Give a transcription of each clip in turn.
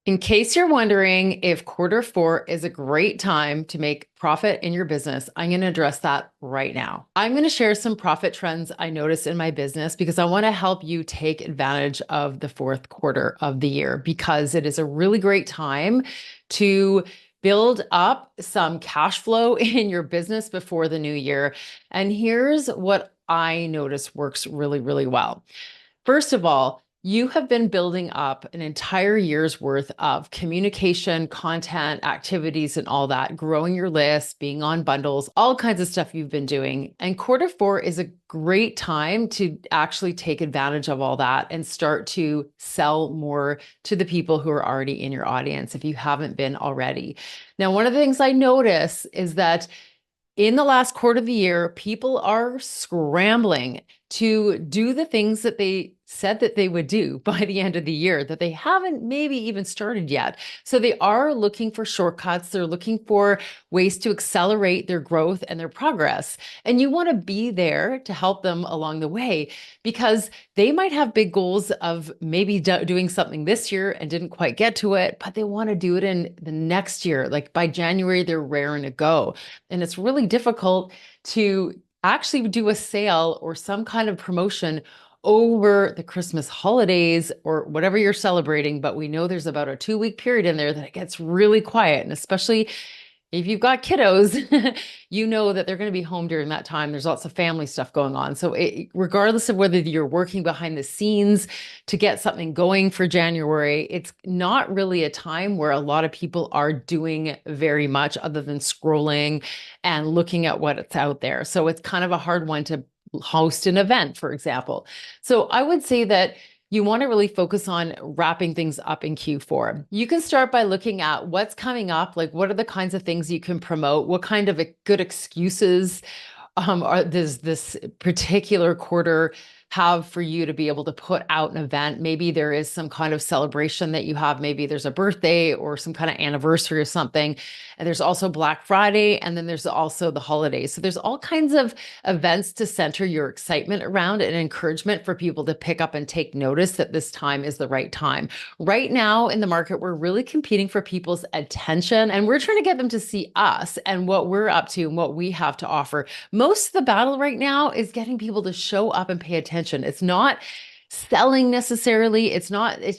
In case you're wondering if quarter four is a great time to make profit in your business, I'm going to address that right now. I'm going to share some profit trends I noticed in my business because I want to help you take advantage of the fourth quarter of the year because it is a really great time to build up some cash flow in your business before the new year. And here's what I notice works really, really well. First of all, you have been building up an entire year's worth of communication, content, activities, and all that, growing your list, being on bundles, all kinds of stuff you've been doing. And quarter four is a great time to actually take advantage of all that and start to sell more to the people who are already in your audience if you haven't been already. Now, one of the things I notice is that in the last quarter of the year, people are scrambling to do the things that they said that they would do by the end of the year that they haven't maybe even started yet. So they are looking for shortcuts. They're looking for ways to accelerate their growth and their progress. And you want to be there to help them along the way because they might have big goals of maybe doing something this year and didn't quite get to it, but they want to do it in the next year. Like by January, they're raring to go. And it's really difficult to actually do a sale or some kind of promotion over the Christmas holidays or whatever you're celebrating. But we know there's about a 2 week period in there that it gets really quiet. And especially if you've got kiddos, you know that they're going to be home during that time. There's lots of family stuff going on. So regardless of whether you're working behind the scenes to get something going for January, it's not really a time where a lot of people are doing very much other than scrolling and looking at what's out there. So it's kind of a hard one to host an event, for example. So I would say that you want to really focus on wrapping things up in Q4. You can start by looking at what's coming up, like what are the kinds of things you can promote, what kind of good excuses are this particular quarter have for you to be able to put out an event. Maybe there is some kind of celebration that you have. Maybe there's a birthday or some kind of anniversary or something. And there's also Black Friday, and then there's also the holidays. So there's all kinds of events to center your excitement around and encouragement for people to pick up and take notice that this time is the right time. Right now in the market, we're really competing for people's attention, and we're trying to get them to see us and what we're up to and what we have to offer. Most of the battle right now is getting people to show up and pay attention. It's not selling necessarily. It's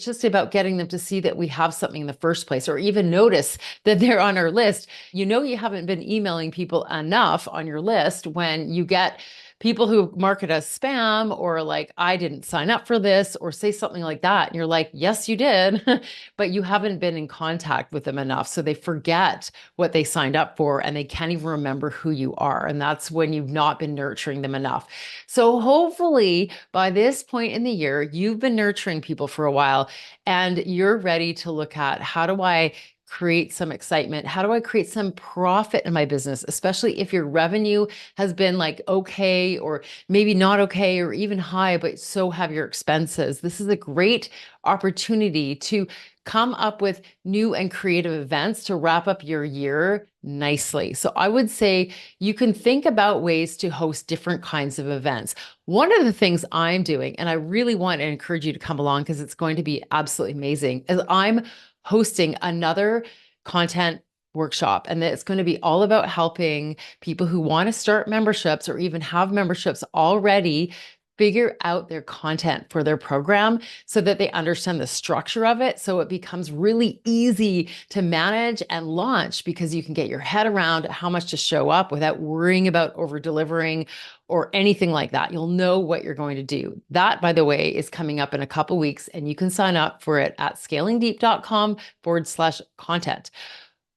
just about getting them to see that we have something in the first place or even notice that they're on our list. You know, you haven't been emailing people enough on your list when you get people who mark it as spam or like, I didn't sign up for this or say something like that. And you're like, yes, you did, but you haven't been in contact with them enough. So they forget what they signed up for and they can't even remember who you are. And that's when you've not been nurturing them enough. So hopefully by this point in the year, you've been nurturing people for a while and you're ready to look at how do I create some excitement? How do I create some profit in my business, especially if your revenue has been like okay, or maybe not okay, or even high, but so have your expenses? This is a great opportunity to come up with new and creative events to wrap up your year nicely. So I would say you can think about ways to host different kinds of events. One of the things I'm doing, and I really want to encourage you to come along because it's going to be absolutely amazing, is I'm hosting another content workshop. And it's going to be all about helping people who want to start memberships or even have memberships already figure out their content for their program so that they understand the structure of it. So it becomes really easy to manage and launch because you can get your head around how much to show up without worrying about over delivering or anything like that. You'll know what you're going to do. That, by the way, is coming up in a couple weeks, and you can sign up for it at scalingdeep.com/content.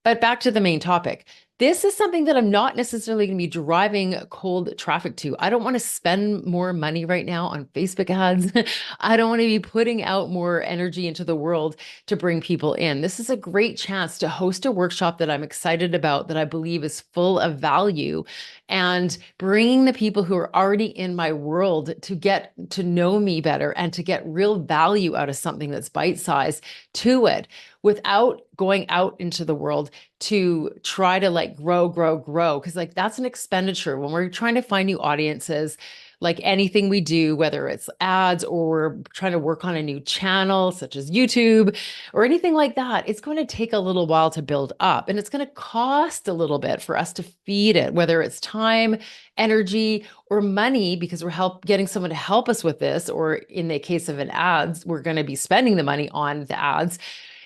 But back to the main topic. This is something that I'm not necessarily going to be driving cold traffic to. I don't want to spend more money right now on Facebook ads. I don't want to be putting out more energy into the world to bring people in. This is a great chance to host a workshop that I'm excited about, that I believe is full of value, and bringing the people who are already in my world to get to know me better and to get real value out of something that's bite-sized to it without going out into the world to try to like grow. Cause like that's an expenditure when we're trying to find new audiences. like anything we do, whether it's ads or we're trying to work on a new channel, such as YouTube or anything like that, it's going to take a little while to build up and it's going to cost a little bit for us to feed it, whether it's time, energy, or money, because we're getting someone to help us with this. Or in the case of an ads, we're going to be spending the money on the ads.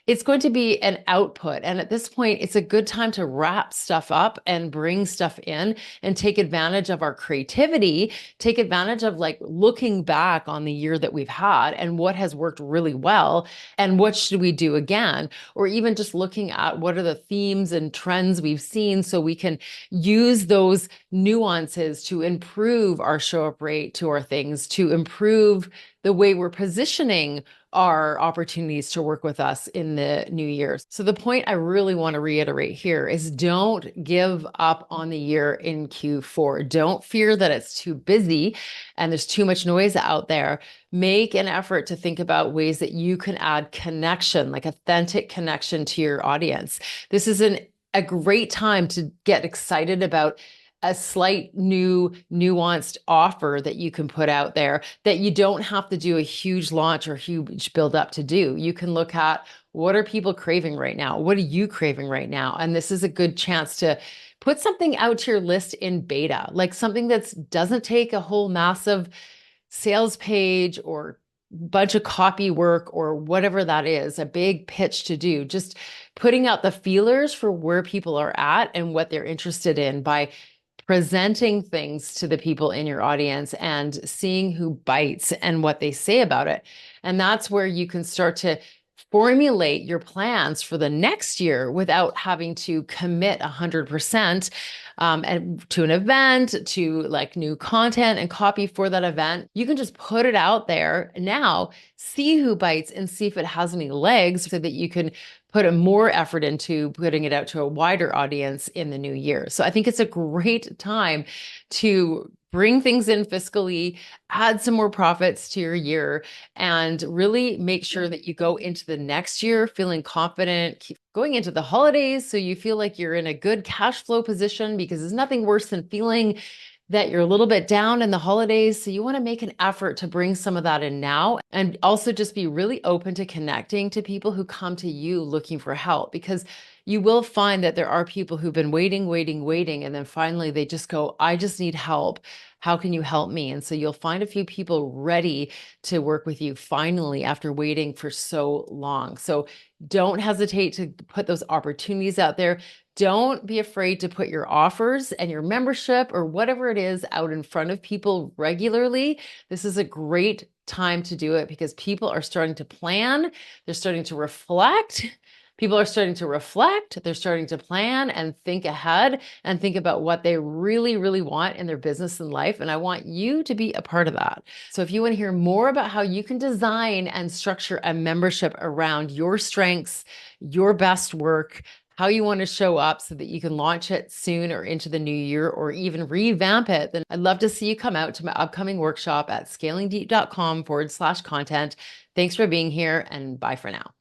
It's going to be an output. And at this point, it's a good time to wrap stuff up and bring stuff in and take advantage of our creativity, take advantage of like looking back on the year that we've had and what has worked really well and what should we do again, or even just looking at what are the themes and trends we've seen so we can use those nuances to improve our show up rate to our things, to improve the way we're positioning our opportunities to work with us in the new year. So the point I really want to reiterate here is don't give up on the year in Q4. Don't fear that it's too busy and there's too much noise out there. Make an effort to think about ways that you can add connection, like authentic connection to your audience. This is a great time to get excited about a slight new nuanced offer that you can put out there that you don't have to do a huge launch or huge build up to do. You can look at what are people craving right now? What are you craving right now? And this is a good chance to put something out to your list in beta, like something that doesn't take a whole massive sales page or bunch of copy work or whatever that is, a big pitch to do. Just putting out the feelers for where people are at and what they're interested in by presenting things to the people in your audience and seeing who bites and what they say about it. And that's where you can start to formulate your plans for the next year without having to commit 100% and to an event, to like new content and copy for that event. You can just put it out there now, see who bites and see if it has any legs so that you can put a more effort into putting it out to a wider audience in the new year. So I think it's a great time to bring things in fiscally, add some more profits to your year, and really make sure that you go into the next year feeling confident, keep going into the holidays so you feel like you're in a good cash flow position, because there's nothing worse than feeling that you're a little bit down in the holidays. So you want to make an effort to bring some of that in now, and also just be really open to connecting to people who come to you looking for help, because you will find that there are people who've been waiting. And then finally they just go, I just need help. How can you help me? And so you'll find a few people ready to work with you finally after waiting for so long. So don't hesitate to put those opportunities out there. Don't be afraid to put your offers and your membership or whatever it is out in front of people regularly. This is a great time to do it because people are starting to plan. They're starting to reflect. People are starting to reflect. They're starting to plan and think ahead and think about what they really, really want in their business and life. And I want you to be a part of that. So if you want to hear more about how you can design and structure a membership around your strengths, your best work, how you want to show up so that you can launch it soon or into the new year or even revamp it, then I'd love to see you come out to my upcoming workshop at scalingdeep.com/content. Thanks for being here and bye for now.